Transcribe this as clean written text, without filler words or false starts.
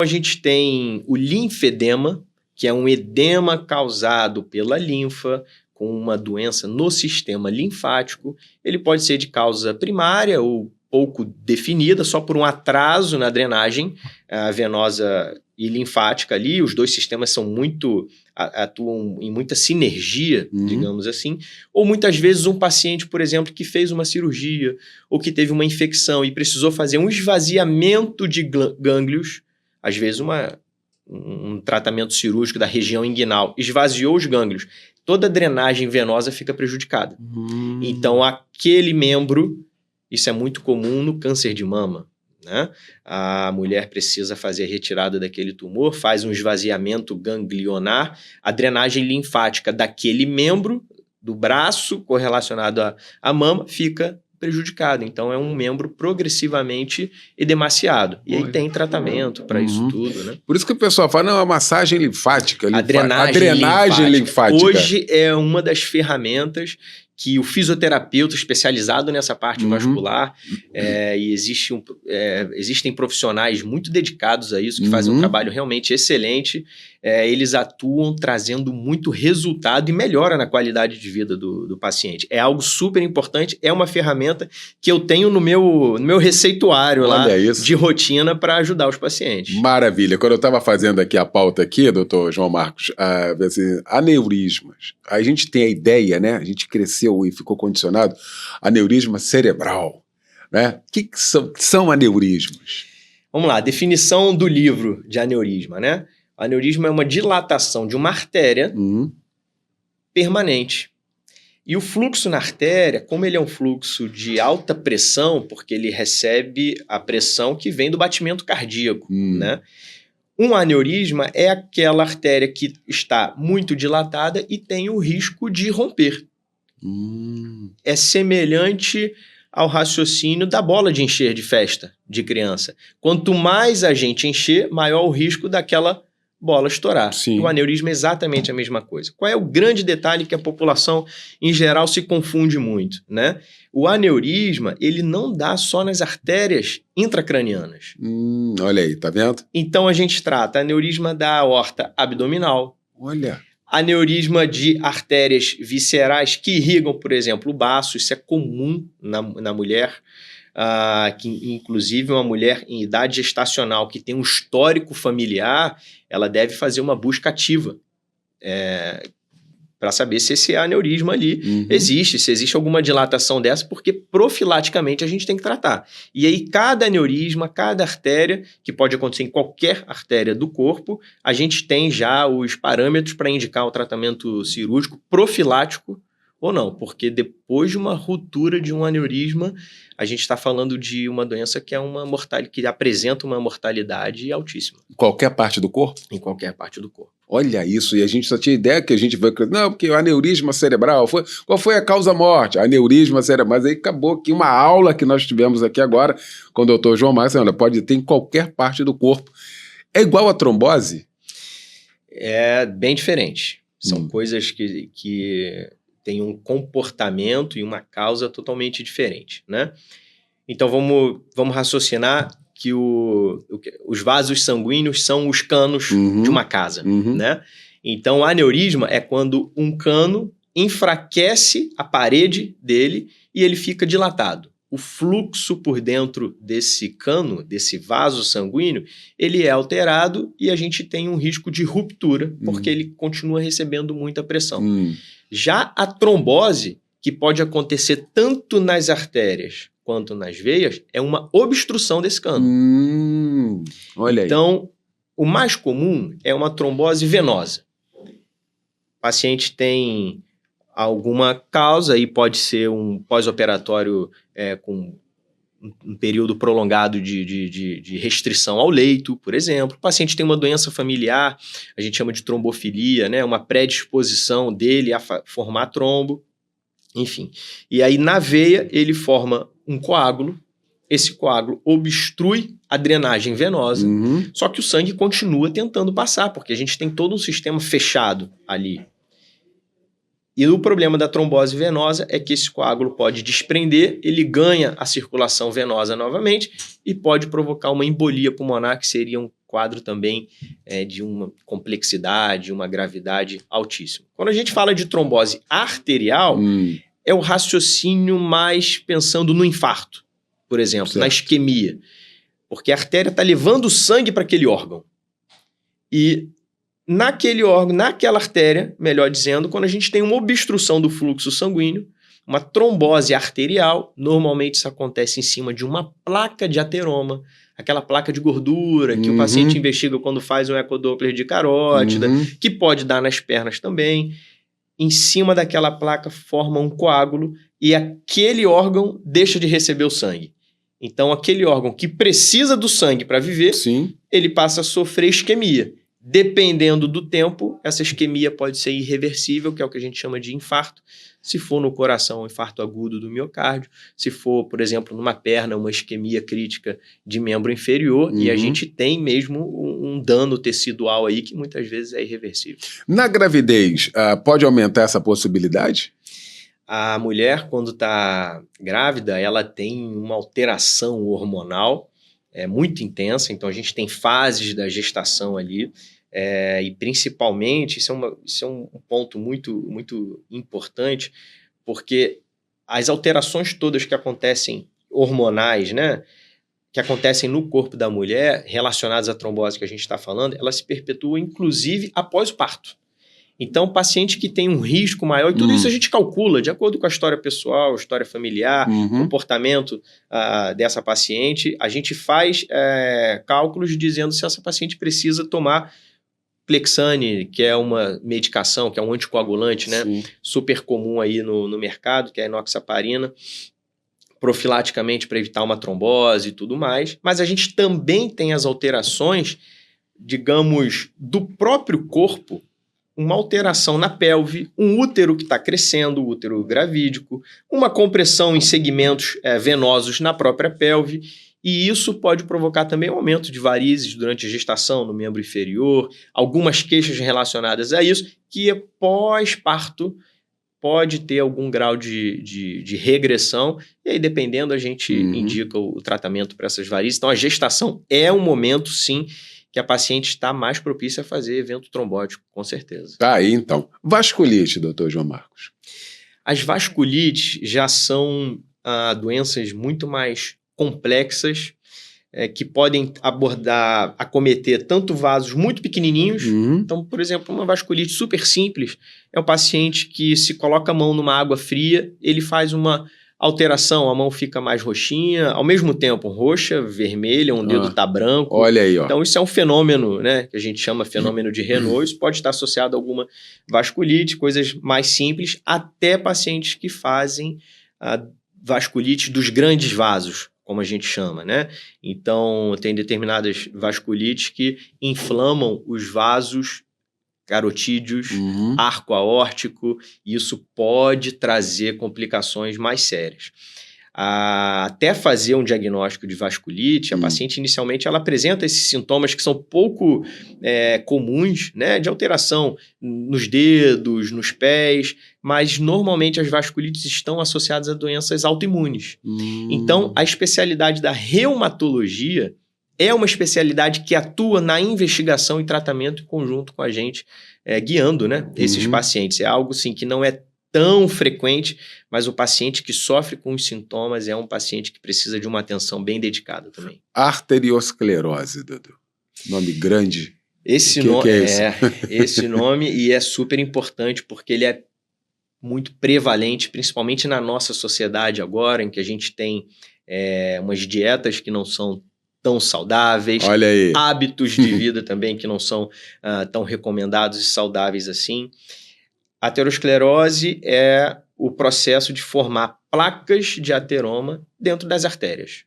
A gente tem o linfedema, que é um edema causado pela linfa, com uma doença no sistema linfático. Ele pode ser de causa primária ou pouco definida, só por um atraso na drenagem venosa e linfática ali. Os dois sistemas são atuam em muita sinergia, digamos assim. Ou muitas vezes um paciente, por exemplo, que fez uma cirurgia ou que teve uma infecção e precisou fazer um esvaziamento de gânglios, às vezes um tratamento cirúrgico da região inguinal, esvaziou os gânglios, toda a drenagem venosa fica prejudicada. Então, aquele membro, isso é muito comum no câncer de mama, né? A mulher precisa fazer a retirada daquele tumor, faz um esvaziamento ganglionar, a drenagem linfática daquele membro, do braço, correlacionado à mama, fica prejudicado. Então, é um membro progressivamente edemaciado. E aí tem tratamento para isso tudo, né? Por isso que o pessoal fala, não, a massagem linfática. A drenagem linfática. Hoje é uma das ferramentas que o fisioterapeuta especializado nessa parte vascular, e existem profissionais muito dedicados a isso, que fazem um trabalho realmente excelente, eles atuam trazendo muito resultado e melhora na qualidade de vida do paciente. É algo super importante, é uma ferramenta que eu tenho no meu receituário lá de rotina para ajudar os pacientes. Maravilha. Quando eu estava fazendo aqui a pauta aqui, doutor João Marcos, assim, aneurismas, a gente tem a ideia, né? A gente cresceu e ficou condicionado, aneurisma cerebral, né? O que são aneurismas? Vamos lá, definição do livro de aneurisma, né? O aneurisma é uma dilatação de uma artéria permanente. E o fluxo na artéria, como ele é um fluxo de alta pressão, porque ele recebe a pressão que vem do batimento cardíaco, né? Um aneurisma é aquela artéria que está muito dilatada e tem o risco de romper. É semelhante ao raciocínio da bola de encher de festa de criança. Quanto mais a gente encher, maior o risco daquela bola estourar. Sim. O aneurisma é exatamente a mesma coisa. Qual é o grande detalhe que a população, em geral, se confunde muito, né? O aneurisma, ele não dá só nas artérias intracranianas. Olha aí, tá vendo? Então, a gente trata aneurisma da aorta abdominal. Olha. Aneurisma de artérias viscerais que irrigam, por exemplo, o baço. Isso é comum na mulher, que inclusive uma mulher em idade gestacional que tem um histórico familiar, ela deve fazer uma busca ativa para saber se esse aneurisma ali existe, se existe alguma dilatação dessa, porque profilaticamente a gente tem que tratar. E aí cada aneurisma, cada artéria, que pode acontecer em qualquer artéria do corpo, a gente tem já os parâmetros para indicar o tratamento cirúrgico profilático ou não, porque depois de uma ruptura de um aneurisma, a gente está falando de uma doença que que apresenta uma mortalidade altíssima. Em qualquer parte do corpo? Em qualquer parte do corpo. Olha isso, e a gente só tinha ideia que a gente vai... Não, porque o aneurisma cerebral, qual foi a causa-morte? Aneurisma cerebral, mas aí acabou aqui uma aula que nós tivemos aqui agora com o doutor João Marcos, olha, pode ter em qualquer parte do corpo. É igual a trombose? É bem diferente. São coisas que tem um comportamento e uma causa totalmente diferente, né? Então, vamos raciocinar que os vasos sanguíneos são os canos de uma casa, né? Então, o aneurisma é quando um cano enfraquece a parede dele e ele fica dilatado. O fluxo por dentro desse cano, desse vaso sanguíneo, ele é alterado e a gente tem um risco de ruptura, porque ele continua recebendo muita pressão. Já a trombose, que pode acontecer tanto nas artérias quanto nas veias, é uma obstrução desse cano. Olha aí. Então, o mais comum é uma trombose venosa. O paciente tem alguma causa, aí pode ser um pós-operatório com um período prolongado de restrição ao leito, por exemplo. O paciente tem uma doença familiar, a gente chama de trombofilia, né? Uma predisposição dele a formar trombo, enfim. E aí, na veia, ele forma um coágulo, esse coágulo obstrui a drenagem venosa, só que o sangue continua tentando passar, porque a gente tem todo um sistema fechado ali. E o problema da trombose venosa é que esse coágulo pode desprender, ele ganha a circulação venosa novamente e pode provocar uma embolia pulmonar, que seria um quadro também de uma complexidade, uma gravidade altíssima. Quando a gente fala de trombose arterial, é o raciocínio mais pensando no infarto, por exemplo, certo, na isquemia. Porque a artéria está levando o sangue para aquele órgão. E naquele órgão, naquela artéria, melhor dizendo, quando a gente tem uma obstrução do fluxo sanguíneo, uma trombose arterial, normalmente isso acontece em cima de uma placa de ateroma, aquela placa de gordura que o paciente investiga quando faz um ecodoppler de carótida, que pode dar nas pernas também. Em cima daquela placa forma um coágulo e aquele órgão deixa de receber o sangue. Então, aquele órgão que precisa do sangue para viver, sim, ele passa a sofrer isquemia. Dependendo do tempo, essa isquemia pode ser irreversível, que é o que a gente chama de infarto. Se for no coração, um infarto agudo do miocárdio. Se for, por exemplo, numa perna, uma isquemia crítica de membro inferior. E a gente tem mesmo um dano tecidual aí que muitas vezes é irreversível. Na gravidez, pode aumentar essa possibilidade? A mulher, quando está grávida, ela tem uma alteração hormonal muito intensa. Então, a gente tem fases da gestação ali. E principalmente, isso é um ponto muito, muito importante, porque as alterações todas que acontecem hormonais, né, que acontecem no corpo da mulher, relacionadas à trombose que a gente está falando, elas se perpetuam inclusive após o parto. Então, o paciente que tem um risco maior, e tudo isso a gente calcula de acordo com a história pessoal, história familiar, comportamento dessa paciente, a gente faz cálculos dizendo se essa paciente precisa tomar Clexane, que é uma medicação, que é um anticoagulante, né? Super comum aí no mercado, que é a enoxaparina, profilaticamente para evitar uma trombose e tudo mais. Mas a gente também tem as alterações, digamos, do próprio corpo, uma alteração na pelve, um útero que está crescendo, o útero gravídico, uma compressão em segmentos venosos na própria pelve. E isso pode provocar também um aumento de varizes durante a gestação no membro inferior, algumas queixas relacionadas a isso, que pós-parto pode ter algum grau de regressão, e aí dependendo a gente indica o tratamento para essas varizes. Então a gestação é um momento, sim, que a paciente está mais propícia a fazer evento trombótico, com certeza. Tá aí então. Vasculite, doutor João Marcos. As vasculites já são doenças muito mais complexas, que podem acometer tanto vasos muito pequenininhos. Então, por exemplo, uma vasculite super simples é um paciente que se coloca a mão numa água fria, ele faz uma alteração, a mão fica mais roxinha, ao mesmo tempo roxa, vermelha, um dedo está branco. Olha aí, ó. Então, isso é um fenômeno, né, que a gente chama fenômeno de Renault. Isso pode estar associado a alguma vasculite, coisas mais simples, até pacientes que fazem a vasculite dos grandes vasos, como a gente chama, né? Então, tem determinadas vasculites que inflamam os vasos carotídeos, arco aórtico, e isso pode trazer complicações mais sérias. Até fazer um diagnóstico de vasculite, a paciente inicialmente ela apresenta esses sintomas que são pouco comuns, né, de alteração nos dedos, nos pés, mas normalmente as vasculites estão associadas a doenças autoimunes. Então, a especialidade da reumatologia é uma especialidade que atua na investigação e tratamento em conjunto com a gente, guiando, né, esses pacientes. É algo, sim, que não é tão frequente, mas o paciente que sofre com os sintomas é um paciente que precisa de uma atenção bem dedicada também. Arteriosclerose, Dudu. Nome grande. Esse nome, e é super importante porque ele é muito prevalente, principalmente na nossa sociedade agora, em que a gente tem umas dietas que não são tão saudáveis, olha aí, hábitos de vida também que não são tão recomendados e saudáveis assim. A aterosclerose é o processo de formar placas de ateroma dentro das artérias.